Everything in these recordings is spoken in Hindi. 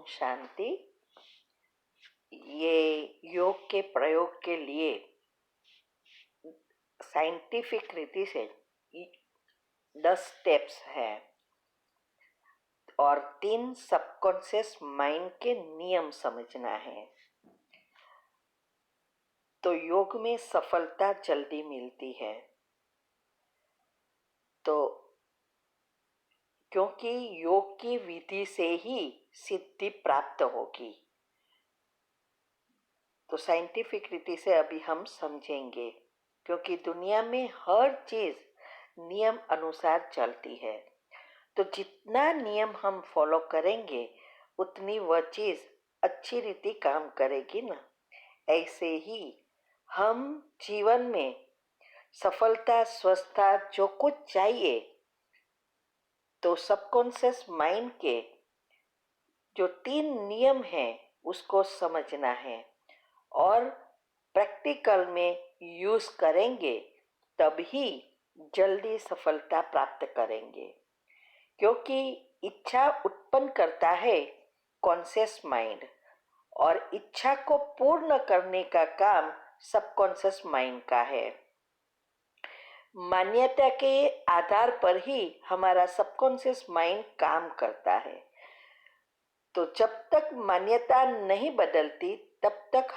शांति। ये योग के प्रयोग के लिए साइंटिफिक रीति से 10 स्टेप्स है और 3 सबकॉन्शियस माइंड के नियम समझना है, तो योग में सफलता जल्दी मिलती है। तो क्योंकि योग की विधि से ही सिद्धि प्राप्त होगी, तो साइंटिफिक रीति से अभी हम समझेंगे। क्योंकि दुनिया में हर चीज नियम अनुसार चलती है, तो जितना नियम हम फॉलो करेंगे उतनी वह चीज अच्छी रीति काम करेगी ना। ऐसे ही हम जीवन में सफलता, स्वस्थता, जो कुछ चाहिए, तो सबकॉन्शियस माइंड के जो 3 नियम हैं उसको समझना है और प्रैक्टिकल में यूज करेंगे, तभी जल्दी सफलता प्राप्त करेंगे। क्योंकि इच्छा उत्पन्न करता है कॉन्शियस माइंड और इच्छा को पूर्ण करने का काम सबकॉन्शियस माइंड का है। मान्यता के आधार पर ही हमारा सबकॉन्शियस माइंड काम करता है। तो जब तक मान्यता नहीं बदलती तब तक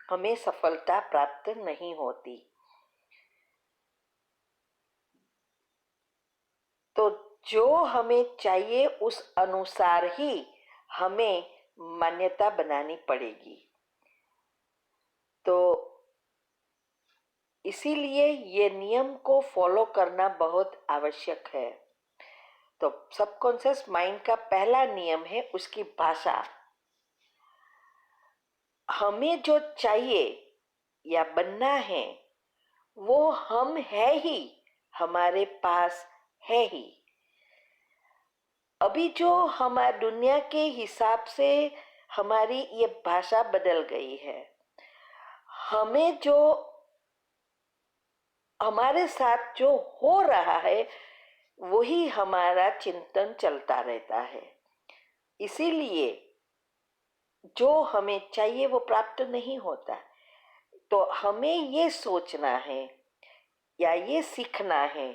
हमें सफलता प्राप्त नहीं होती। तो जो हमें चाहिए उस अनुसार ही हमें मान्यता बनानी पड़ेगी। तो इसीलिए ये नियम को फॉलो करना बहुत आवश्यक है। तो सबकॉन्शियस माइंड का पहला नियम है उसकी भाषा। हमें जो चाहिए या बनना है वो हम है ही, हमारे पास है ही। अभी जो हमारी दुनिया के हिसाब से हमारी ये भाषा बदल गई है। हमें जो हमारे साथ जो हो रहा है वही हमारा चिंतन चलता रहता है। इसीलिए जो हमें चाहिए वो प्राप्त नहीं होता। तो हमें ये सोचना है या ये सीखना है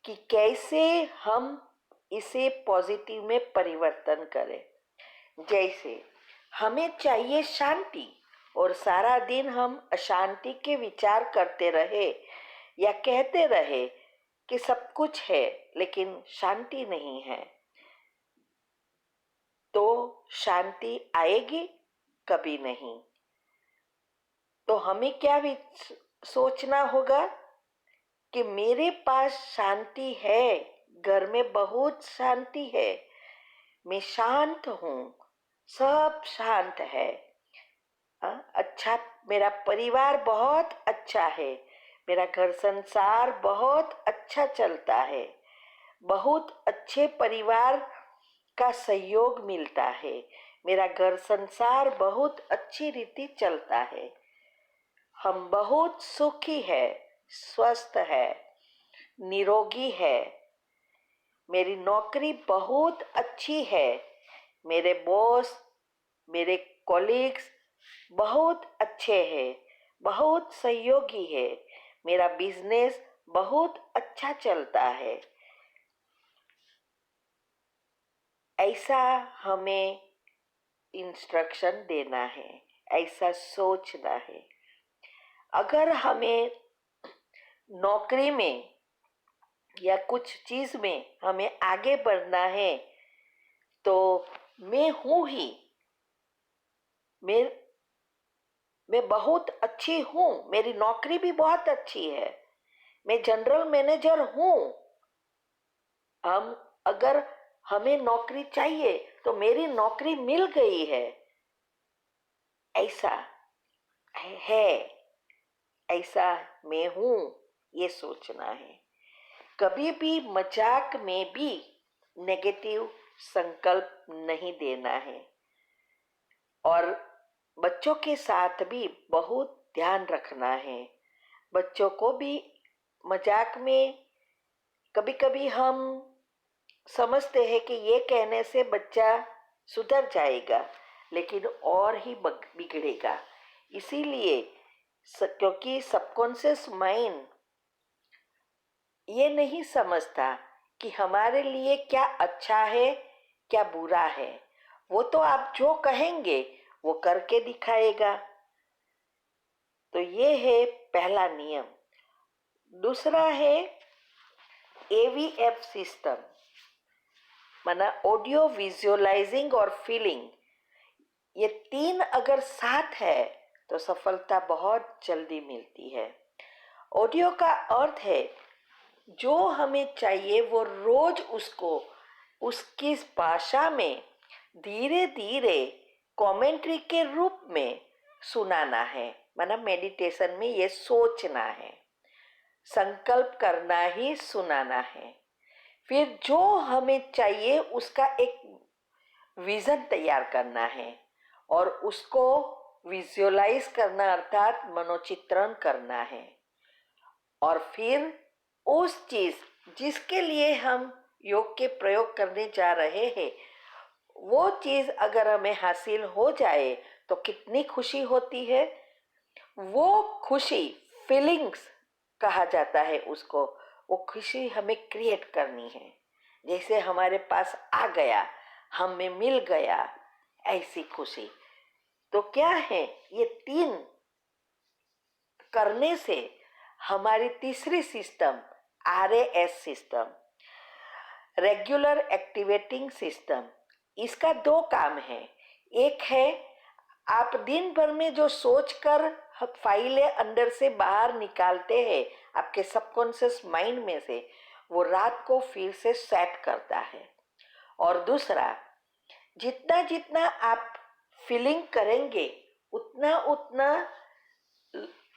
कि कैसे हम इसे पॉजिटिव में परिवर्तन करें। जैसे हमें चाहिए शांति और सारा दिन हम अशांति के विचार करते रहे या कहते रहे कि सब कुछ है लेकिन शांति नहीं है, तो शांति आएगी कभी नहीं। तो हमें क्या भी सोचना होगा कि मेरे पास शांति है, घर में बहुत शांति है, मैं शांत हूँ, सब शांत है। अच्छा, मेरा परिवार बहुत अच्छा है, मेरा घर संसार बहुत अच्छा चलता है, बहुत अच्छे परिवार का सहयोग मिलता है, मेरा घर संसार बहुत अच्छी रीति चलता है, हम बहुत सुखी है, स्वस्थ है, निरोगी है, मेरी नौकरी बहुत अच्छी है, मेरे बॉस, मेरे कॉलीग्स बहुत अच्छे हैं, बहुत सहयोगी है, मेरा बिजनेस बहुत अच्छा चलता है। ऐसा हमें इंस्ट्रक्शन देना है, ऐसा सोचना है। अगर हमें नौकरी में या कुछ चीज में हमें आगे बढ़ना है, तो मैं हूं ही, मैं बहुत अच्छी हूं, मेरी नौकरी भी बहुत अच्छी है, मैं जनरल मैनेजर हूं। अगर हमें नौकरी चाहिए तो मेरी नौकरी मिल गई है, ऐसा है, ऐसा मैं हूं, ये सोचना है। कभी भी मजाक में भी नेगेटिव संकल्प नहीं देना है और बच्चों के साथ भी बहुत ध्यान रखना है। बच्चों को भी मजाक में कभी कभी हम समझते हैं कि ये कहने से बच्चा सुधर जाएगा, लेकिन और ही बिगड़ेगा। इसीलिए क्योंकि सबकॉन्शियस माइंड ये नहीं समझता कि हमारे लिए क्या अच्छा है, क्या बुरा है। वो तो आप जो कहेंगे वो करके दिखाएगा। तो ये है पहला नियम। दूसरा है AVF सिस्टम, माना ऑडियो, विजुअलाइजिंग और फीलिंग। ये तीन अगर साथ है तो सफलता बहुत जल्दी मिलती है। ऑडियो का अर्थ है जो हमें चाहिए वो रोज उसको उसकी भाषा में धीरे धीरे कमेंट्री के रूप में सुनाना है। माना मेडिटेशन में ये सोचना है, संकल्प करना ही सुनाना है। फिर जो हमें चाहिए उसका एक विजन तैयार करना है और उसको विजुअलाइज करना अर्थात मनोचित्रण करना है। और फिर उस चीज जिसके लिए हम योग के प्रयोग करने जा रहे हैं वो चीज अगर हमें हासिल हो जाए तो कितनी खुशी होती है। वो खुशी फीलिंग्स कहा जाता है उसको। वो खुशी हमें क्रिएट करनी है, जैसे हमारे पास आ गया, हमें मिल गया, ऐसी खुशी। तो क्या है, ये तीन करने से हमारी तीसरी system RAS system, regular activating system, इसका दो काम है। एक है आप दिन भर में जो सोचकर फाइलें अंदर से बाहर निकालते हैं आपके सबकॉन्शियस माइंड में से, वो रात को फिर से सेट करता है। और दूसरा, जितना जितना आप फीलिंग करेंगे उतना उतना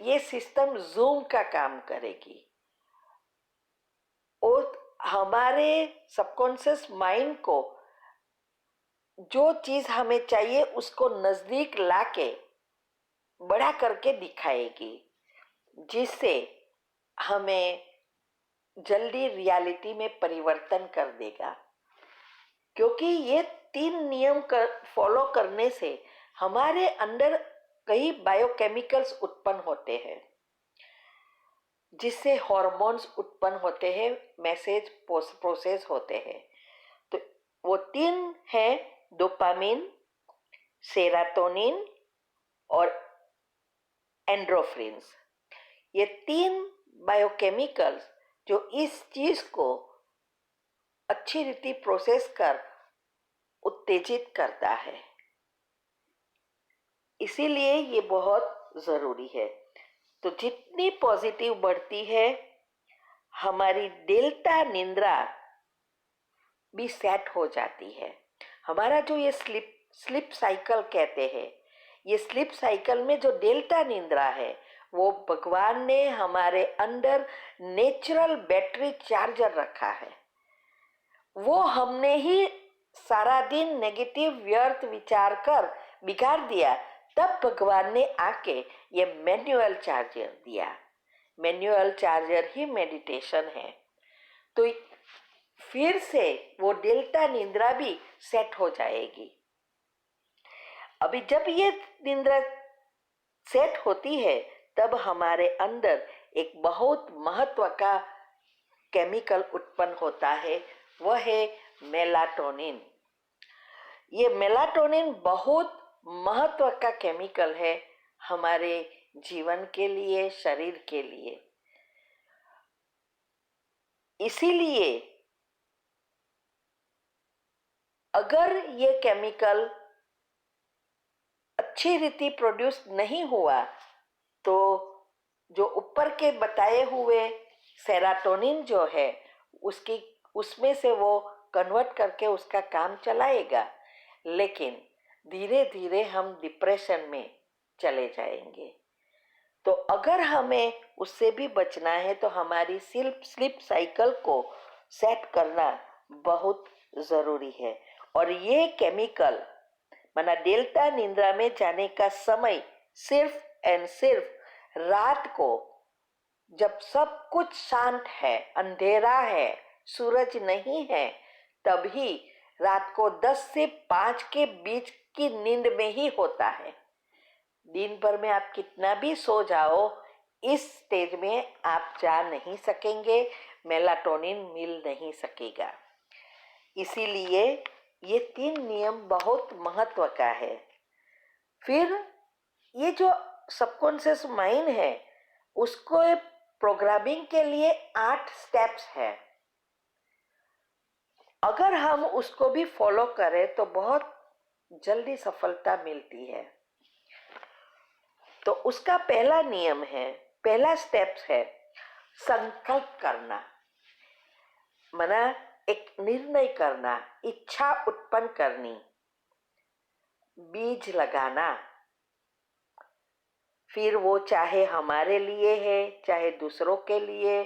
ये सिस्टम जूम का काम करेगी और हमारे सबकॉन्शियस माइंड को जो चीज हमें चाहिए उसको नजदीक लाके बड़ा करके दिखाएगी, जिससे हमें जल्दी रियलिटी में परिवर्तन कर देगा। क्योंकि ये तीन नियम फॉलो करने से हमारे अंदर कई बायोकेमिकल्स उत्पन्न होते हैं, जिससे हार्मोन्स उत्पन्न होते हैं, मैसेज प्रोसेस होते हैं। तो वो तीन हैं, डोपामिन, सेरोटोनिन और एंडोर्फिन्स। ये तीन बायोकेमिकल्स जो इस चीज को अच्छी रीति प्रोसेस कर उत्तेजित करता है। इसीलिए ये बहुत जरूरी है। तो जितनी पॉजिटिव बढ़ती है हमारी डेल्टा निद्रा भी सेट हो जाती है। हमारा जो ये स्लिप साइकिल कहते हैं, ये स्लिप साइकिल में जो डेल्टा निद्रा है वो भगवान ने हमारे अंदर नेचुरल बैटरी चार्जर रखा है। वो हमने ही सारा दिन नेगेटिव व्यर्थ विचार कर बिगाड़ दिया, तब भगवान ने आके ये मैनुअल चार्जर दिया। मैनुअल चार्जर ही मेडिटेशन है। तो फिर से वो डेल्टा निद्रा भी सेट हो जाएगी। अभी जब ये निद्रा सेट होती है तब हमारे अंदर एक बहुत महत्व का केमिकल उत्पन्न होता है, वह है मेलाटोनिन। ये मेलाटोनिन बहुत महत्व का केमिकल है हमारे जीवन के लिए, शरीर के लिए। इसीलिए अगर ये केमिकल अच्छी रीति प्रोड्यूस नहीं हुआ तो जो ऊपर के बताए हुए सेरोटोनिन जो है उसमें से वो कन्वर्ट करके उसका काम चलाएगा, लेकिन धीरे धीरे हम डिप्रेशन में चले जाएंगे। तो अगर हमें उससे भी बचना है तो हमारी स्लीप साइकिल को सेट करना बहुत जरूरी है। और ये केमिकल माना डेल्टा निद्रा में जाने का समय सिर्फ एंड सिर्फ रात को, जब सब कुछ शांत है, अंधेरा है, सूरज नहीं है, तभी रात को 10 से 5 के बीच की नींद में ही होता है। दिन भर में आप कितना भी सो जाओ, इस स्टेज में आप जा नहीं सकेंगे, मेलाटोनिन मिल नहीं सकेगा। इसीलिए ये 3 नियम बहुत महत्व का है। फिर ये जो सबकॉन्शियस माइंड है, उसको प्रोग्रामिंग के लिए 8 स्टेप्स है। अगर हम उसको भी फॉलो करें तो बहुत जल्दी सफलता मिलती है। तो उसका पहला नियम है, पहला स्टेप्स है संकल्प करना, माना एक निर्णय करना, इच्छा उत्पन्न करनी, बीज लगाना। फिर वो चाहे हमारे लिए है, चाहे दूसरों के लिए,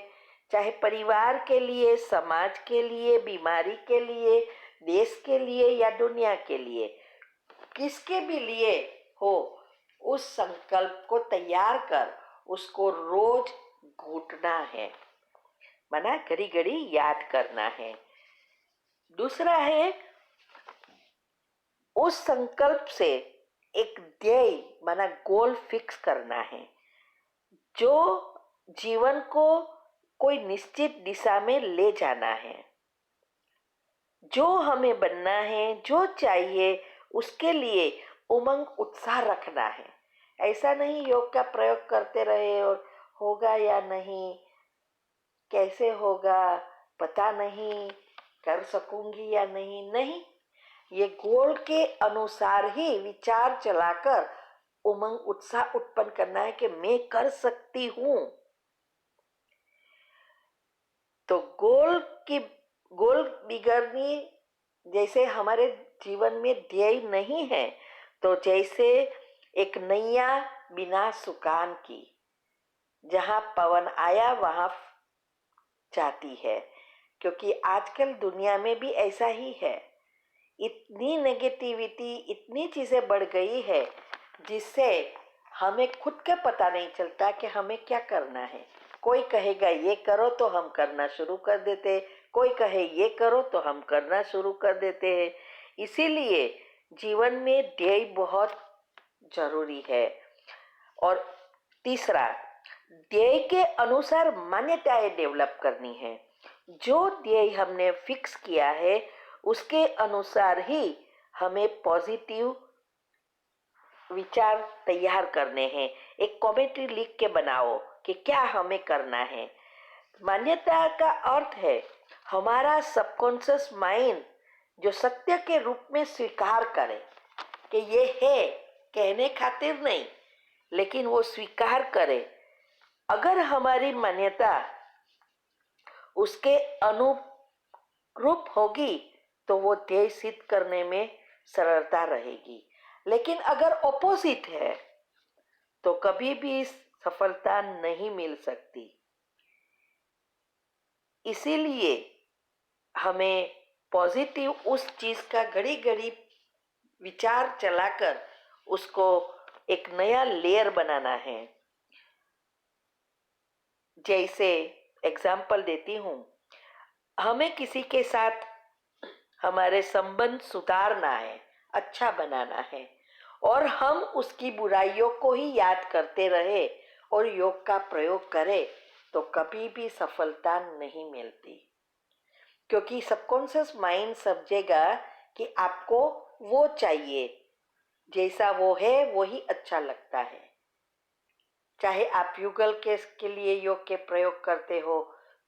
चाहे परिवार के लिए, समाज के लिए, बीमारी के लिए, देश के लिए या दुनिया के लिए, किसके भी लिए हो, उस संकल्प को तैयार कर उसको रोज घुटना है, माना घड़ी घड़ी याद करना है। दूसरा है उस संकल्प से एक ध्येय माना गोल फिक्स करना है, जो जीवन को कोई निश्चित दिशा में ले जाना है। जो हमें बनना है, जो चाहिए, उसके लिए उमंग उत्साह रखना है। ऐसा नहीं योग का प्रयोग करते रहे और होगा या नहीं, कैसे होगा पता नहीं, कर सकूंगी या नहीं, नहीं, ये गोल के अनुसार ही विचार चलाकर उमंग उत्साह उत्पन्न करना है कि मैं कर सकती हूं। तो गोल बिगड़नी, जैसे हमारे जीवन में ध्येय नहीं है, तो जैसे एक नैया बिना सुकान की, जहां पवन आया वहां जाती है। क्योंकि आजकल दुनिया में भी ऐसा ही है, इतनी नेगेटिविटी, इतनी चीजें बढ़ गई है जिससे हमें खुद का पता नहीं चलता कि हमें क्या करना है। कोई कहेगा ये करो तो हम करना शुरू कर देते, कोई कहे ये करो तो हम करना शुरू कर देते हैं। इसीलिए जीवन में ध्येय बहुत जरूरी है। और तीसरा, ध्येय के अनुसार मान्यताएं डेवलप करनी है। जो ध्येय हमने फिक्स किया है उसके अनुसार ही हमें पॉजिटिव विचार तैयार करने हैं। एक कमेटी लिख के बनाओ कि क्या हमें करना है। मान्यता का अर्थ है हमारा सबकॉन्शियस माइंड जो सत्य के रूप में स्वीकार करे कि ये है, कहने खातिर नहीं, लेकिन वो स्वीकार करे। अगर हमारी मान्यता उसके अनुरूप होगी तो वो ध्येय सिद्ध करने में सरलता रहेगी। लेकिन अगर ऑपोजिट है तो कभी भी सफलता नहीं मिल सकती। इसीलिए हमें पॉजिटिव उस चीज का घड़ी घड़ी विचार चलाकर उसको एक नया लेयर बनाना है। जैसे एग्जाम्पल देती हूँ, हमें किसी के साथ हमारे संबंध सुधारना है, अच्छा बनाना है, और हम उसकी बुराइयों को ही याद करते रहे और योग का प्रयोग करें तो कभी भी सफलता नहीं मिलती। क्योंकि सबकॉन्शियस माइंड समझेगा कि आपको वो चाहिए, जैसा वो है वो ही अच्छा लगता है। चाहे आप युगल के लिए योग के प्रयोग करते हो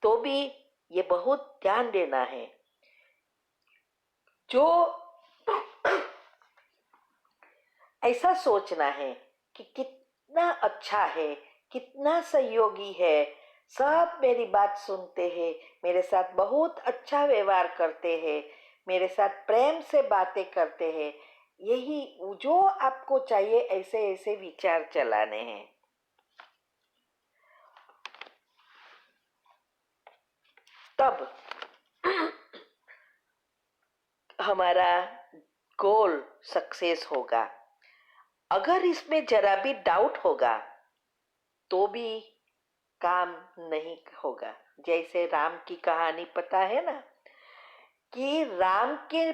तो भी ये बहुत ध्यान देना है। जो ऐसा सोचना है कि कितना अच्छा है, कितना सहयोगी है, सब मेरी बात सुनते हैं, मेरे साथ बहुत अच्छा व्यवहार करते हैं, मेरे साथ प्रेम से बातें करते हैं। यही जो आपको चाहिए, ऐसे ऐसे विचार चलाने हैं। तब हमारा गोल सक्सेस होगा। अगर इसमें जरा भी डाउट होगा तो भी काम नहीं होगा। जैसे राम की कहानी पता है ना, कि राम के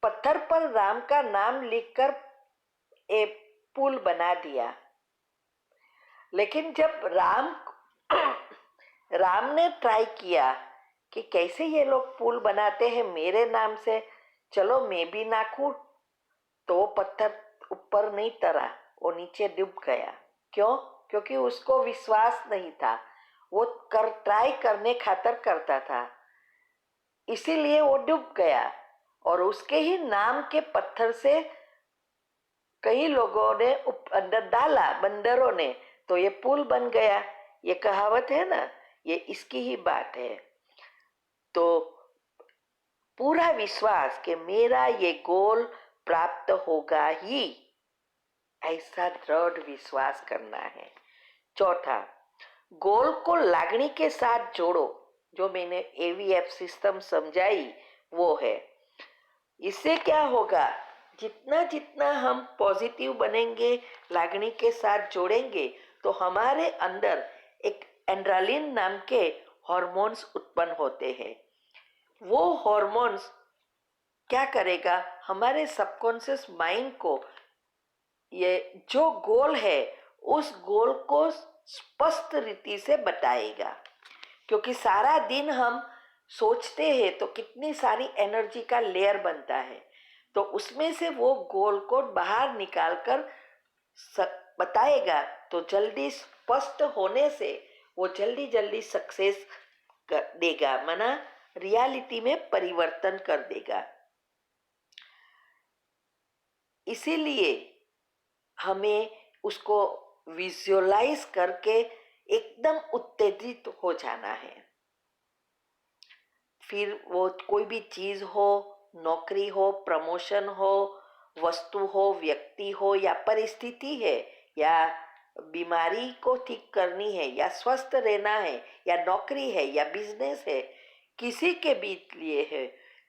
पत्थर पर राम का नाम लिखकर एक पुल बना दिया। लेकिन जब राम ने ट्राई किया कि कैसे ये लोग पुल बनाते हैं मेरे नाम से, चलो मैं भी नाखूं, तो वो पत्थर ऊपर नहीं तरा, वो नीचे डूब गया। क्यों? क्योंकि उसको विश्वास नहीं था, वो ट्राई करने खातर करता था, इसीलिए वो डूब गया। और उसके ही नाम के पत्थर से कई लोगों ने अंदर डाला, बंदरों ने, तो ये पुल बन गया। ये कहावत है ना, ये इसकी ही बात है। तो पूरा विश्वास कि मेरा ये गोल प्राप्त होगा ही, ऐसा दृढ़ विश्वास करना है। चौथा, गोल को लागणी के साथ जोड़ो। जो मैंने एवीएफ सिस्टम समझाई वो है। इससे क्या होगा, जितना जितना हम पॉजिटिव बनेंगे, लागणी के साथ जोड़ेंगे, तो हमारे अंदर एक एड्रेनलिन नाम के हार्मोन्स उत्पन्न होते हैं। वो हार्मोन्स क्या करेगा, हमारे सबकॉन्शियस माइंड को ये जो गोल है उस गोल को स्पष्ट रीति से बताएगा। क्योंकि सारा दिन हम सोचते हैं तो कितनी सारी एनर्जी का लेयर बनता है, तो उसमें से वो गोल को बाहर निकालकर बताएगा। तो जल्दी स्पष्ट होने से वो जल्दी जल्दी सक्सेस कर देगा, माना रियलिटी में परिवर्तन कर देगा। इसीलिए हमें उसको विजुअलाइज करके एकदम उत्तेजित हो जाना है। फिर वो कोई भी चीज हो, नौकरी हो, प्रमोशन हो, वस्तु हो, व्यक्ति हो, या परिस्थिति है, या बीमारी को ठीक करनी है, या स्वस्थ रहना है, या नौकरी है, या बिजनेस है, किसी के बीच लिए है,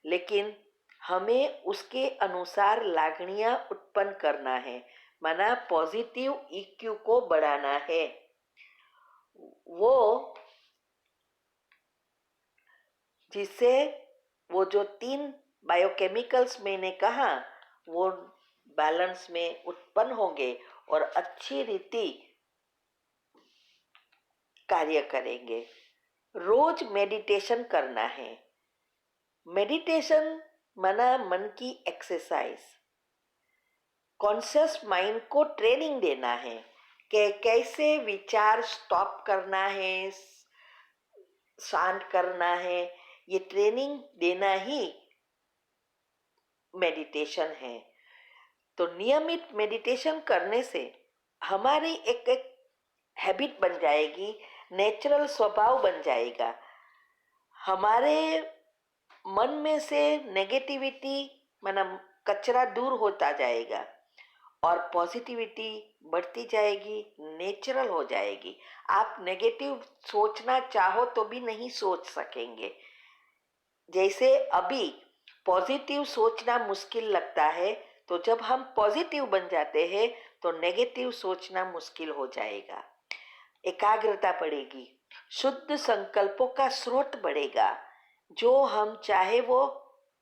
लेकिन हमें उसके अनुसार लागनियां उत्पन्न करना है, माना पॉजिटिव ईक्यू को बढ़ाना है। वो जिससे वो जो 3 बायोकेमिकल्स मैंने कहा वो बैलेंस में उत्पन्न होंगे और अच्छी रीति कार्य करेंगे। रोज मेडिटेशन करना है। मेडिटेशन माना मन की एक्सरसाइज। कॉन्शियस माइंड को ट्रेनिंग देना है कि कैसे विचार स्टॉप करना है, शांत करना है। ये ट्रेनिंग देना ही मेडिटेशन है। तो नियमित मेडिटेशन करने से हमारी एक एक हैबिट बन जाएगी, नेचुरल स्वभाव बन जाएगा। हमारे मन में से नेगेटिविटी माना कचरा दूर होता जाएगा और पॉजिटिविटी बढ़ती जाएगी, नेचुरल हो जाएगी। आप नेगेटिव सोचना चाहो तो भी नहीं सोच सकेंगे। जैसे अभी पॉजिटिव सोचना मुश्किल लगता है, तो जब हम पॉजिटिव बन जाते हैं तो नेगेटिव सोचना मुश्किल हो जाएगा। एकाग्रता बढ़ेगी, शुद्ध संकल्पों का स्रोत बढ़ेगा, जो हम चाहे वो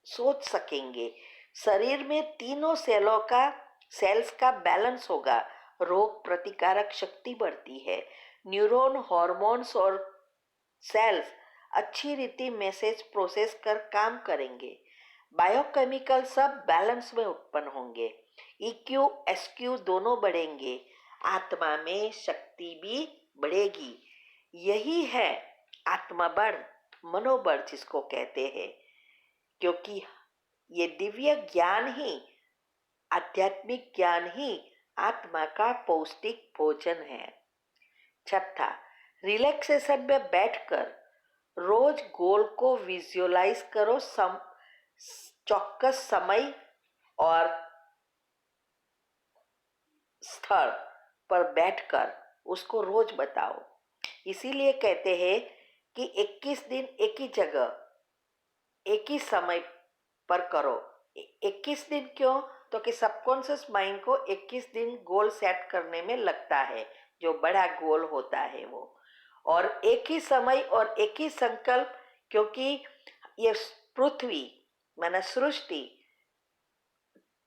सोच सकेंगे। शरीर में तीनों सेल्स का बैलेंस होगा, रोग प्रतिकारक शक्ति बढ़ती है, न्यूरॉन, हार्मोन्स और सेल्स अच्छी रीति मैसेज प्रोसेस कर काम करेंगे। बायोकेमिकल सब बैलेंस में उत्पन्न होंगे। ईक्यू एसक्यू दोनों बढ़ेंगे, आत्मा में शक्ति भी बढ़ेगी। यही है आत्मबल, मनोबल जिसको कहते हैं। क्योंकि ये दिव्य ज्ञान ही, आध्यात्मिक ज्ञान ही आत्मा का पौष्टिक भोजन है। छठा, रिलैक्सेशन में बैठकर रोज गोल को विजुअलाइज करो। चौक्कस समय और स्थल पर बैठकर उसको रोज बताओ। इसीलिए कहते हैं कि 21 दिन एक ही जगह एक ही समय पर करो। 21 दिन क्यों? तो कि सबकॉन्शियस माइंड को 21 दिन गोल सेट करने में लगता है, जो बड़ा गोल होता है वो। और एक ही समय और एक ही संकल्प, क्योंकि ये पृथ्वी माना सृष्टि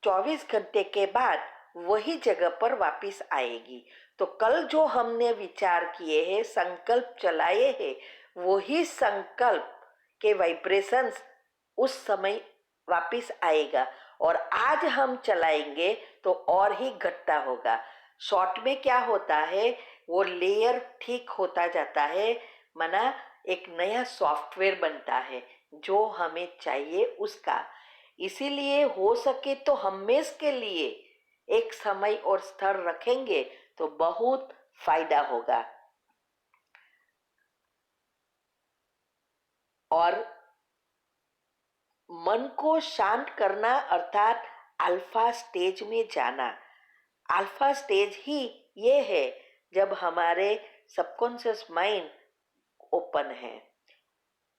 24 घंटे के बाद वही जगह पर वापस आएगी। तो कल जो हमने विचार किए हैं, संकल्प चलाए हैं, वही संकल्प के वाइब्रेशंस उस समय वापस आएगा। और आज हम चलाएंगे तो और ही घटता होगा। शॉर्ट में क्या होता है, वो लेयर ठीक होता जाता है, माना एक नया सॉफ्टवेयर बनता है जो हमें चाहिए उसका। इसीलिए हो सके तो हमेशा के लिए एक समय और स्तर रखेंगे तो बहुत फायदा होगा। और मन को शांत करना अर्थात अल्फा स्टेज में जाना। अल्फा स्टेज ही ये है जब हमारे सबकॉन्शियस माइंड ओपन है।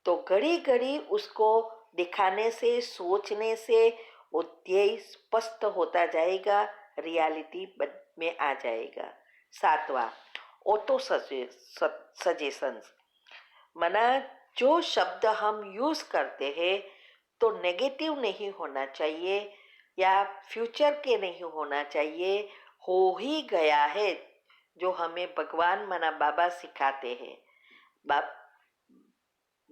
तो घड़ी घड़ी उसको दिखाने से, सोचने से वो ध्येय स्पष्ट होता जाएगा, रियलिटी में आ जाएगा। 7वां, ऑटो सजेशंस। माना जो शब्द हम यूज करते हैं तो नेगेटिव नहीं होना चाहिए या फ्यूचर के नहीं होना चाहिए। हो ही गया है जो हमें भगवान माना बाबा सिखाते हैं।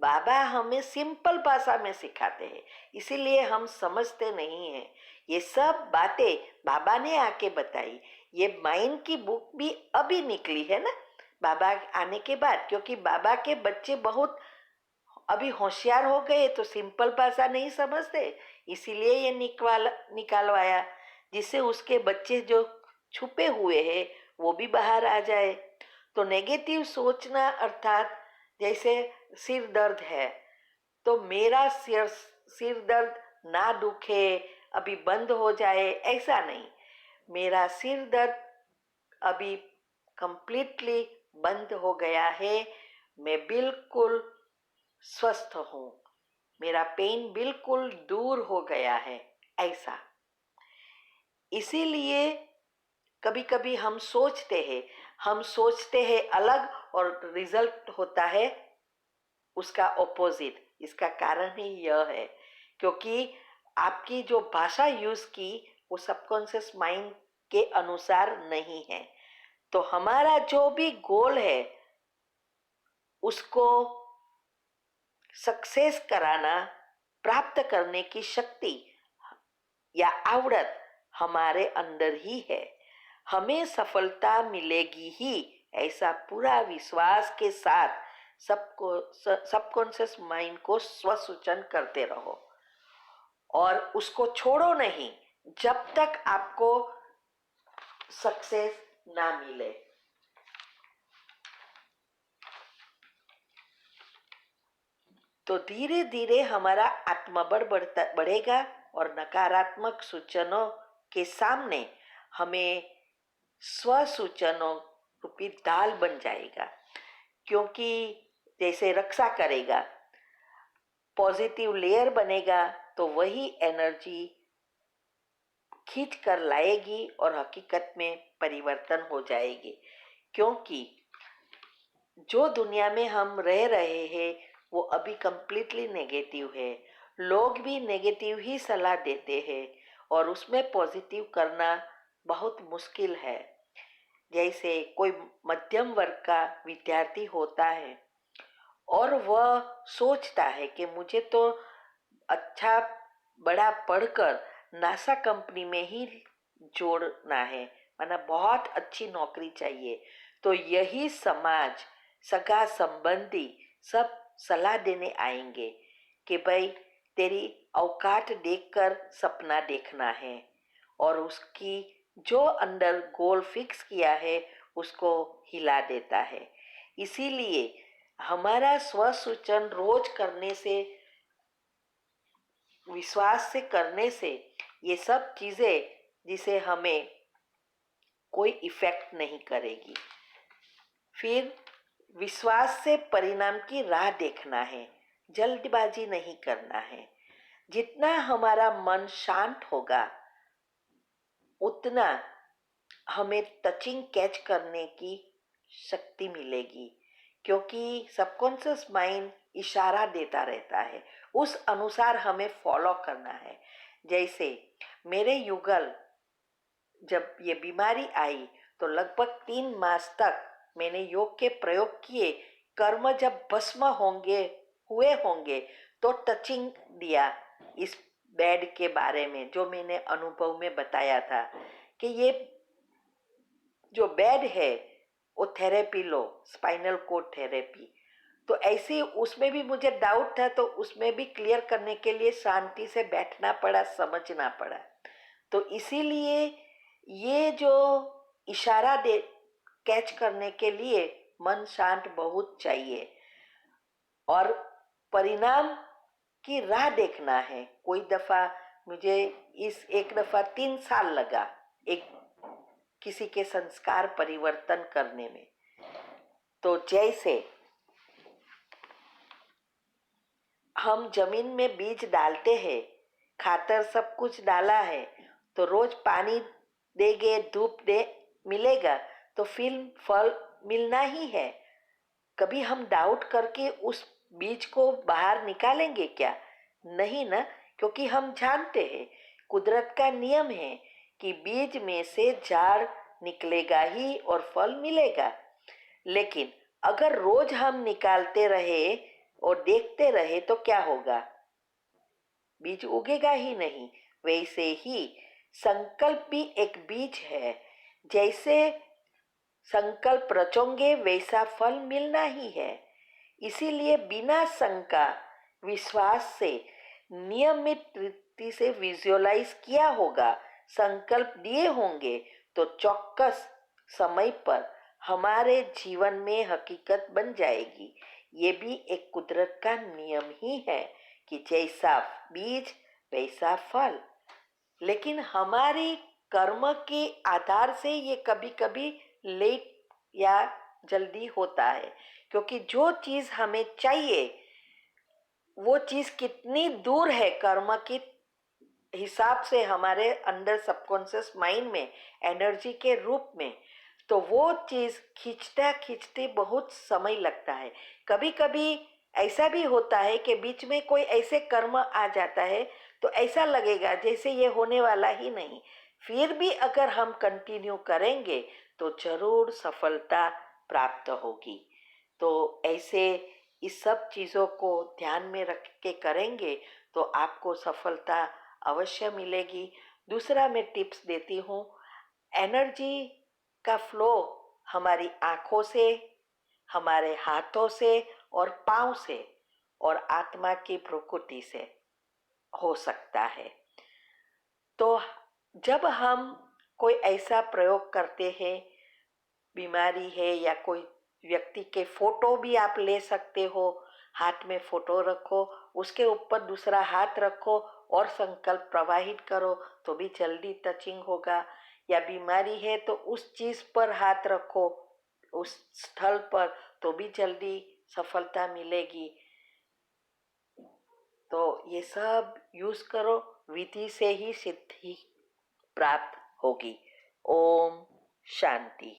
बाबा हमें सिंपल भाषा में सिखाते हैं, इसीलिए हम समझते नहीं हैं। ये सब बातें बाबा ने आके बताई। ये माइंड की बुक भी अभी निकली है ना बाबा आने के बाद, क्योंकि बाबा के बच्चे बहुत अभी होशियार हो गए तो सिंपल भाषा नहीं समझते, इसीलिए ये निकालवाया, जिससे उसके बच्चे जो छुपे हुए हैं वो भी बाहर आ जाए। तो नेगेटिव सोचना अर्थात जैसे सिर दर्द है तो मेरा सिर दर्द ना दुखे, अभी बंद हो जाए, ऐसा नहीं। मेरा सिर दर्द अभी कंप्लीटली बंद हो गया है, मैं बिल्कुल स्वस्थ हूँ, मेरा पेन बिल्कुल दूर हो गया है, ऐसा। इसीलिए कभी कभी हम सोचते हैं अलग और रिजल्ट होता है उसका ऑपोजिट। इसका कारण ही यह है क्योंकि आपकी जो भाषा यूज की वो सबकॉन्शियस माइंड के अनुसार नहीं है। तो हमारा जो भी गोल है उसको सक्सेस कराना, प्राप्त करने की शक्ति या आवड़त हमारे अंदर ही है। हमें सफलता मिलेगी ही, ऐसा पूरा विश्वास के साथ सबकॉन्शियस माइंड को स्वसूचन करते रहो और उसको छोड़ो नहीं जब तक आपको सक्सेस ना मिले। तो धीरे धीरे हमारा आत्मबल बढ़ेगा और नकारात्मक सूचनों के सामने हमें स्वसूचनों रूपी ढाल बन जाएगा, क्योंकि जैसे रक्षा करेगा, पॉजिटिव लेयर बनेगा तो वही एनर्जी खींच कर लाएगी और हकीकत में परिवर्तन हो जाएगी। क्योंकि जो दुनिया में हम रह रहे हैं वो अभी कंप्लीटली नेगेटिव है। लोग भी नेगेटिव ही सलाह देते हैं और उसमें पॉजिटिव करना बहुत मुश्किल है। जैसे कोई मध्यम वर्ग का विद्यार्थी होता है और वह सोचता है कि मुझे तो अच्छा बड़ा पढ़कर नासा कंपनी में ही जोड़ना है, माना बहुत अच्छी नौकरी चाहिए। तो यही समाज, सगा संबंधी सब सलाह देने आएंगे कि भाई तेरी औकात देखकर सपना देखना है और उसकी जो अंदर गोल फिक्स किया है उसको हिला देता है। इसीलिए हमारा स्वसूचन रोज करने से, विश्वास से करने से ये सब चीजें जिसे हमें कोई इफेक्ट नहीं करेगी। फिर विश्वास से परिणाम की राह देखना है, जल्दबाजी नहीं करना है। जितना हमारा मन शांत होगा उतना हमें टचिंग कैच करने की शक्ति मिलेगी, क्योंकि सबकॉन्शियस माइंड इशारा देता रहता है, उस अनुसार हमें फॉलो करना है। जैसे मेरे युगल जब ये बीमारी आई तो लगभग 3 मास तक मैंने योग के प्रयोग किए। कर्म जब भस्म हुए होंगे तो टचिंग दिया इस बेड के बारे में, जो मैंने अनुभव में बताया था कि ये जो बेड है वो थेरेपी लो, स्पाइनल कोड थेरेपी। तो ऐसे उसमें भी मुझे डाउट था, तो उसमें भी क्लियर करने के लिए शांति से बैठना पड़ा, समझना पड़ा। तो इसीलिए ये जो इशारा दे कैच करने के लिए मन शांत बहुत चाहिए और परिणाम की राह देखना है। कोई दफा मुझे एक दफा 3 साल लगा एक किसी के संस्कार परिवर्तन करने में। तो जैसे हम जमीन में बीज डालते हैं, खातर सब कुछ डाला है, तो रोज पानी देंगे, धूप दे मिलेगा, तो फिर फल मिलना ही है। कभी हम डाउट करके उस बीज को बाहर निकालेंगे क्या? नहीं ना, क्योंकि हम जानते हैं कुदरत का नियम है कि बीज में से झाड़ निकलेगा ही और फल मिलेगा। लेकिन अगर रोज हम निकालते रहे और देखते रहे तो क्या होगा? बीज उगेगा ही नहीं। वैसे ही संकल्प भी एक बीज है। जैसे संकल्प रचोगे वैसा फल मिलना ही है। इसीलिए बिना शंका विश्वास से नियमित रीति से विजुअलाइज किया होगा, संकल्प दिए होंगे, तो चौक्कस समय पर हमारे जीवन में हकीकत बन जाएगी। ये भी एक कुदरत का नियम ही है कि जैसा बीज वैसा फल। लेकिन हमारी कर्म के आधार से ये कभी कभी लेट या जल्दी होता है, क्योंकि जो चीज हमें चाहिए वो चीज कितनी दूर है कर्म के हिसाब से हमारे अंदर सबकॉन्शियस माइंड में एनर्जी के रूप में, तो वो चीज खींचते खींचते बहुत समय लगता है। कभी कभी ऐसा भी होता है कि बीच में कोई ऐसे कर्म आ जाता है तो ऐसा लगेगा जैसे ये होने वाला ही नहीं। फिर भी अगर हम कंटिन्यू करेंगे तो जरूर सफलता प्राप्त होगी। तो ऐसे इस सब चीज़ों को ध्यान में रख के करेंगे तो आपको सफलता अवश्य मिलेगी। दूसरा मैं टिप्स देती हूँ, एनर्जी का फ्लो हमारी आँखों से, हमारे हाथों से और पाँव से और आत्मा की प्रकृति से हो सकता है। तो जब हम कोई ऐसा प्रयोग करते हैं, बीमारी है या कोई व्यक्ति के फोटो भी आप ले सकते हो, हाथ में फोटो रखो, उसके ऊपर दूसरा हाथ रखो और संकल्प प्रवाहित करो तो भी जल्दी टचिंग होगा। या बीमारी है तो उस चीज पर हाथ रखो, उस स्थल पर, तो भी जल्दी सफलता मिलेगी। तो ये सब यूज करो, विधि से ही सिद्धि प्राप्त होगी। ओम शांति।